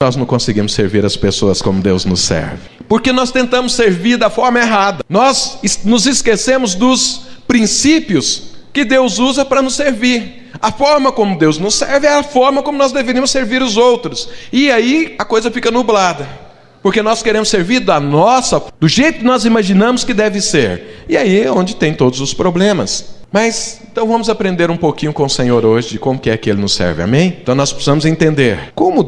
Nós não conseguimos servir as pessoas como Deus nos serve? Porque nós tentamos servir da forma errada. Nós nos esquecemos dos princípios que Deus usa para nos servir. A forma como Deus nos serve é a forma como nós deveríamos servir os outros. E aí a coisa fica nublada, porque nós queremos servir do jeito que nós imaginamos que deve ser. E aí é onde tem todos os problemas. Mas, então vamos aprender um pouquinho com o Senhor hoje de como que é que Ele nos serve, amém? Então nós precisamos entender como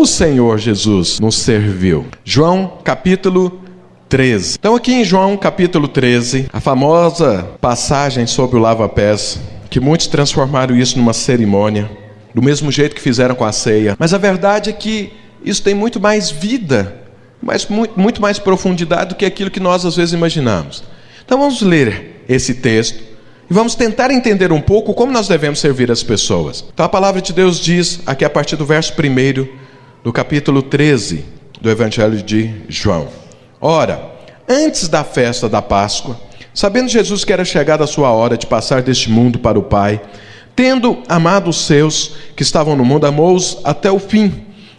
o Senhor Jesus nos serviu. João capítulo 13. Então aqui em João capítulo 13, a famosa passagem sobre o lava-pés, que muitos transformaram isso numa cerimônia, do mesmo jeito que fizeram com a ceia. Mas a verdade é que isso tem muito mais vida, muito mais profundidade do que aquilo que nós às vezes imaginamos. Então vamos ler esse texto e vamos tentar entender um pouco como nós devemos servir as pessoas. Então a palavra de Deus diz, aqui a partir do verso 1 do capítulo 13 do Evangelho de João: Ora, antes da festa da Páscoa, sabendo Jesus que era chegada a sua hora de passar deste mundo para o Pai, tendo amado os seus que estavam no mundo, amou-os até o fim.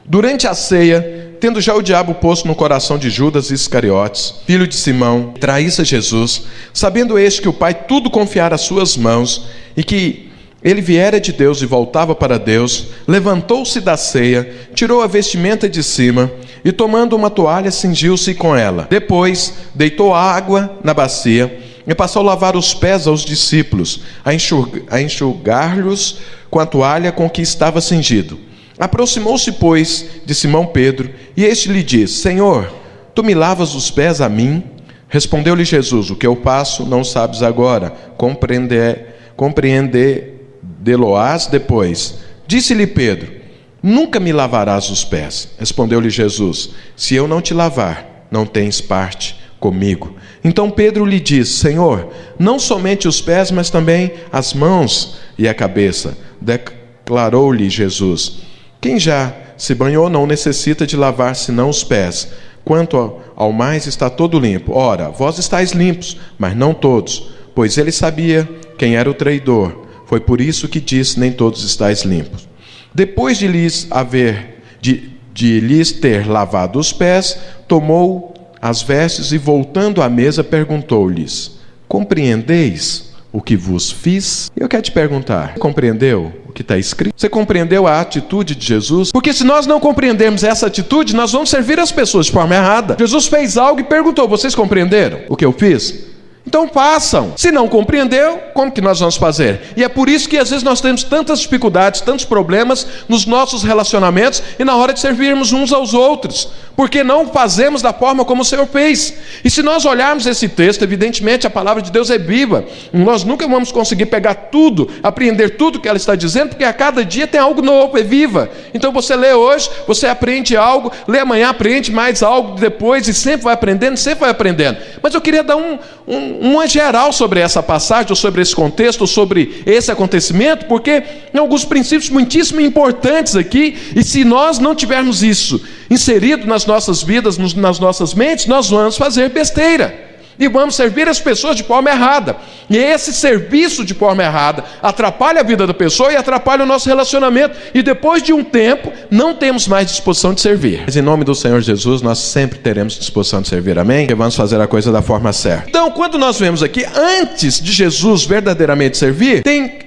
Durante a ceia, tendo já o diabo posto no coração de Judas Iscariotes, filho de Simão, traísse Jesus, sabendo este que o Pai tudo confiara às suas mãos, e que ele viera de Deus e voltava para Deus, levantou-se da ceia, tirou a vestimenta de cima, e tomando uma toalha, cingiu-se com ela. Depois, deitou água na bacia, e passou a lavar os pés aos discípulos, a enxugar-lhes com a toalha com que estava cingido. Aproximou-se, pois, de Simão Pedro, e este lhe disse: Senhor, tu me lavas os pés a mim? Respondeu-lhe Jesus: O que eu faço não sabes agora, compreender-lo-ás depois. Disse-lhe Pedro: Nunca me lavarás os pés. Respondeu-lhe Jesus: Se eu não te lavar, não tens parte comigo. Então Pedro lhe disse: Senhor, não somente os pés, mas também as mãos e a cabeça. Declarou-lhe Jesus: Quem já se banhou não necessita de lavar senão os pés. Quanto ao mais, está todo limpo. Ora, vós estáis limpos, mas não todos. Pois ele sabia quem era o traidor. Foi por isso que disse: Nem todos estáis limpos. Depois de lhes ter lavado os pés, tomou as vestes e, voltando à mesa, perguntou-lhes: Compreendeis o que vos fiz? Eu quero te perguntar: compreendeu o que está escrito? Você compreendeu a atitude de Jesus? Porque se nós não compreendermos essa atitude, nós vamos servir as pessoas de forma errada. Jesus fez algo e perguntou: vocês compreenderam o que eu fiz? Então façam. Se não compreendeu, como que nós vamos fazer? E é por isso que às vezes nós temos tantas dificuldades, tantos problemas nos nossos relacionamentos e na hora de servirmos uns aos outros, porque não fazemos da forma como o Senhor fez. E se nós olharmos esse texto, evidentemente a palavra de Deus é viva. Nós nunca vamos conseguir pegar tudo, apreender tudo que ela está dizendo, porque a cada dia tem algo novo, é viva. Então você lê hoje, você aprende algo, lê amanhã, aprende mais algo depois, e sempre vai aprendendo, sempre vai aprendendo. Mas eu queria dar uma geral sobre essa passagem, ou sobre esse contexto, ou sobre esse acontecimento, porque tem alguns princípios muitíssimo importantes aqui, e se nós não tivermos isso inserido nas nossas vidas, nas nossas mentes, nós vamos fazer besteira. E vamos servir as pessoas de forma errada. E esse serviço de forma errada atrapalha a vida da pessoa e atrapalha o nosso relacionamento. E depois de um tempo, não temos mais disposição de servir. Mas em nome do Senhor Jesus, nós sempre teremos disposição de servir, amém? E vamos fazer a coisa da forma certa. Então, quando nós vemos aqui, antes de Jesus verdadeiramente servir,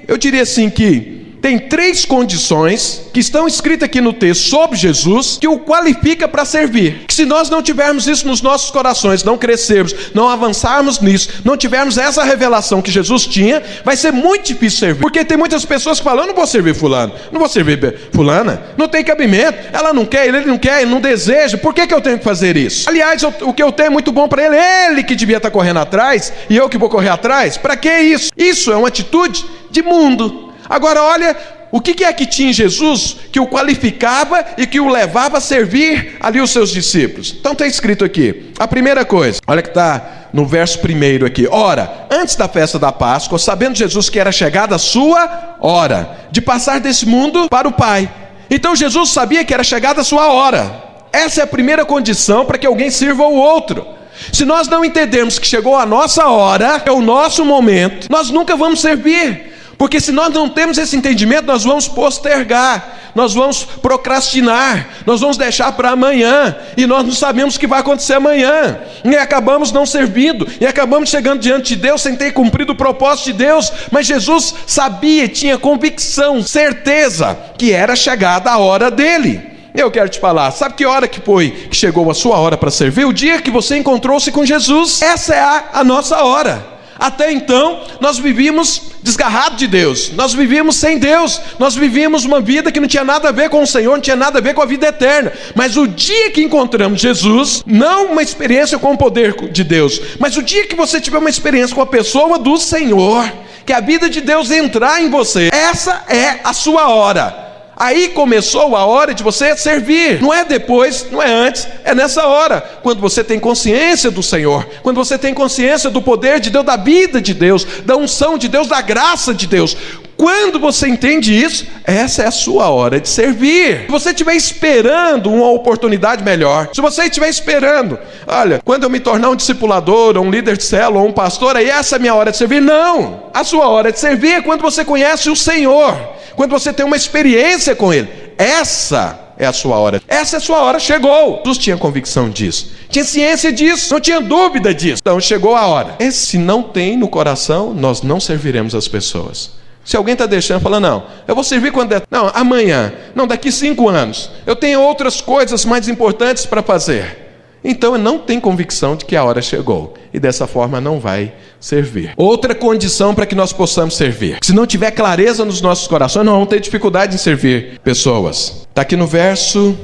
eu diria assim que tem 3 condições que estão escritas aqui no texto sobre Jesus que o qualifica para servir. Que se nós não tivermos isso nos nossos corações, não crescermos, não avançarmos nisso, não tivermos essa revelação que Jesus tinha, vai ser muito difícil servir. Porque tem muitas pessoas que falam: eu não vou servir fulano, não vou servir fulana, não tem cabimento, ela não quer, ele não quer, ele não deseja, por que eu tenho que fazer isso? Aliás, o que eu tenho é muito bom para ele que devia estar correndo atrás, e eu que vou correr atrás, para que isso? Isso é uma atitude de mundo. Agora olha, o que é que tinha em Jesus que o qualificava e que o levava a servir ali os seus discípulos? Então está escrito aqui, a primeira coisa, olha que está no verso 1 aqui: Ora, antes da festa da Páscoa, sabendo Jesus que era chegada a sua hora de passar desse mundo para o Pai. Então Jesus sabia que era chegada a sua hora. Essa é a primeira condição para que alguém sirva ao outro. Se nós não entendermos que chegou a nossa hora, é o nosso momento, nós nunca vamos servir. Porque se nós não temos esse entendimento, nós vamos postergar, nós vamos procrastinar, nós vamos deixar para amanhã, e nós não sabemos o que vai acontecer amanhã, e acabamos não servindo, e acabamos chegando diante de Deus sem ter cumprido o propósito de Deus. Mas Jesus sabia, tinha convicção, certeza, que era chegada a hora dele. Eu quero te falar, sabe que hora que foi que chegou a sua hora para servir? O dia que você encontrou-se com Jesus. Essa é a nossa hora. Até então, nós vivíamos desgarrados de Deus, nós vivíamos sem Deus, nós vivíamos uma vida que não tinha nada a ver com o Senhor, não tinha nada a ver com a vida eterna. Mas o dia que encontramos Jesus, não uma experiência com o poder de Deus, mas o dia que você tiver uma experiência com a pessoa do Senhor, que a vida de Deus entrar em você, essa é a sua hora. Aí começou a hora de você servir. Não é depois, não é antes, é nessa hora. Quando você tem consciência do Senhor, quando você tem consciência do poder de Deus, da vida de Deus, da unção de Deus, da graça de Deus. Quando você entende isso, essa é a sua hora de servir. Se você estiver esperando uma oportunidade melhor, se você estiver esperando, olha, quando eu me tornar um discipulador, ou um líder de célula, ou um pastor, aí essa é a minha hora de servir. Não, a sua hora de servir é quando você conhece o Senhor, quando você tem uma experiência com Ele. Essa é a sua hora. Essa é a sua hora, chegou. Jesus tinha convicção disso, tinha ciência disso, não tinha dúvida disso. Então chegou a hora. E se não tem no coração, nós não serviremos as pessoas. Se alguém está deixando, fala, não, eu vou servir quando der. Não, amanhã. Não, daqui 5 anos. Eu tenho outras coisas mais importantes para fazer. Então não tem convicção de que a hora chegou. E dessa forma não vai servir. Outra condição para que nós possamos servir. Se não tiver clareza nos nossos corações, nós vamos ter dificuldade em servir pessoas. Está aqui no verso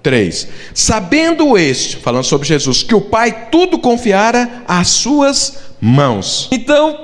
3. Sabendo este, falando sobre Jesus, que o Pai tudo confiara às suas mãos. Então,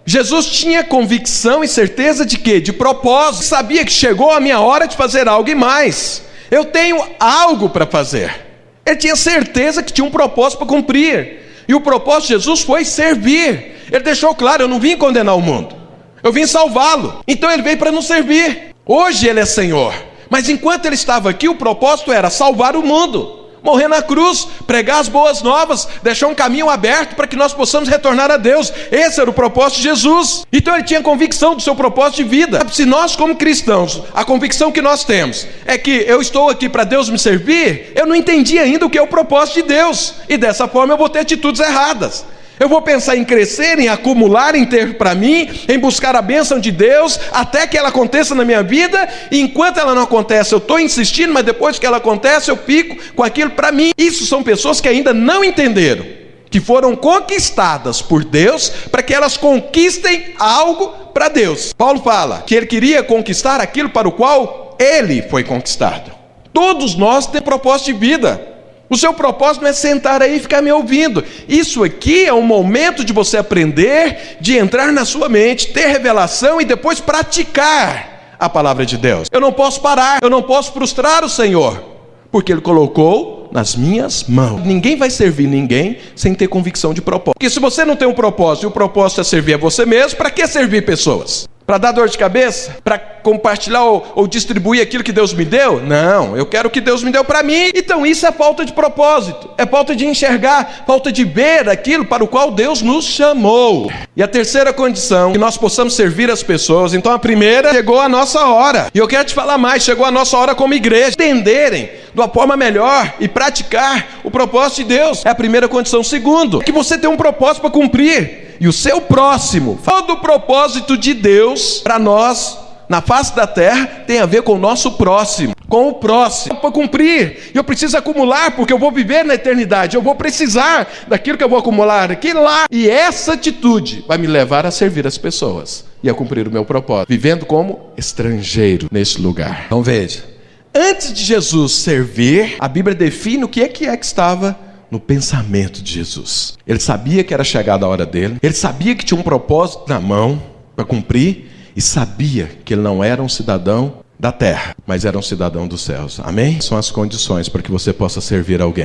Jesus tinha convicção e certeza de quê? De propósito. Sabia que chegou a minha hora de fazer algo e mais. Eu tenho algo para fazer. Ele tinha certeza que tinha um propósito para cumprir. E o propósito de Jesus foi servir. Ele deixou claro, eu não vim condenar o mundo, eu vim salvá-lo. Então ele veio para nos servir. Hoje ele é Senhor, mas enquanto ele estava aqui, o propósito era salvar o mundo. Morrer na cruz, pregar as boas novas, deixar um caminho aberto para que nós possamos retornar a Deus. Esse era o propósito de Jesus. Então ele tinha convicção do seu propósito de vida. Se nós como cristãos, a convicção que nós temos é que eu estou aqui para Deus me servir, eu não entendi ainda o que é o propósito de Deus, e dessa forma eu vou ter atitudes erradas. Eu vou pensar em crescer, em acumular, em ter para mim, em buscar a bênção de Deus, até que ela aconteça na minha vida, e enquanto ela não acontece, eu estou insistindo, mas depois que ela acontece, eu fico com aquilo para mim. Isso são pessoas que ainda não entenderam, que foram conquistadas por Deus, para que elas conquistem algo para Deus. Paulo fala que ele queria conquistar aquilo para o qual ele foi conquistado. Todos nós temos propósito de vida. O seu propósito não é sentar aí e ficar me ouvindo. Isso aqui é um momento de você aprender, de entrar na sua mente, ter revelação e depois praticar a palavra de Deus. Eu não posso parar, eu não posso frustrar o Senhor, porque Ele colocou nas minhas mãos. Ninguém vai servir ninguém sem ter convicção de propósito. Porque se você não tem um propósito, e o propósito é servir a você mesmo, para que servir pessoas? Para dar dor de cabeça? Para compartilhar ou distribuir aquilo que Deus me deu? Não, eu quero o que Deus me deu para mim. Então isso é falta de propósito, é falta de enxergar, falta de ver aquilo para o qual Deus nos chamou. E a terceira condição, que nós possamos servir as pessoas. Então a primeira, chegou a nossa hora. E eu quero te falar mais, chegou a nossa hora como igreja, entenderem de uma forma melhor e praticar o propósito de Deus. É a primeira condição. Segundo, que você tem um propósito para cumprir. E o seu próximo, todo o propósito de Deus para nós, na face da terra, tem a ver com o nosso próximo, com o próximo, para cumprir. E eu preciso acumular, porque eu vou viver na eternidade, eu vou precisar daquilo que eu vou acumular aqui lá. E essa atitude vai me levar a servir as pessoas e a cumprir o meu propósito, vivendo como estrangeiro neste lugar. Então veja, antes de Jesus servir, a Bíblia define o que é que estava no pensamento de Jesus. Ele sabia que era chegada a hora dele, ele sabia que tinha um propósito na mão para cumprir, e sabia que ele não era um cidadão da terra, mas era um cidadão dos céus. Amém? São as condições para que você possa servir alguém.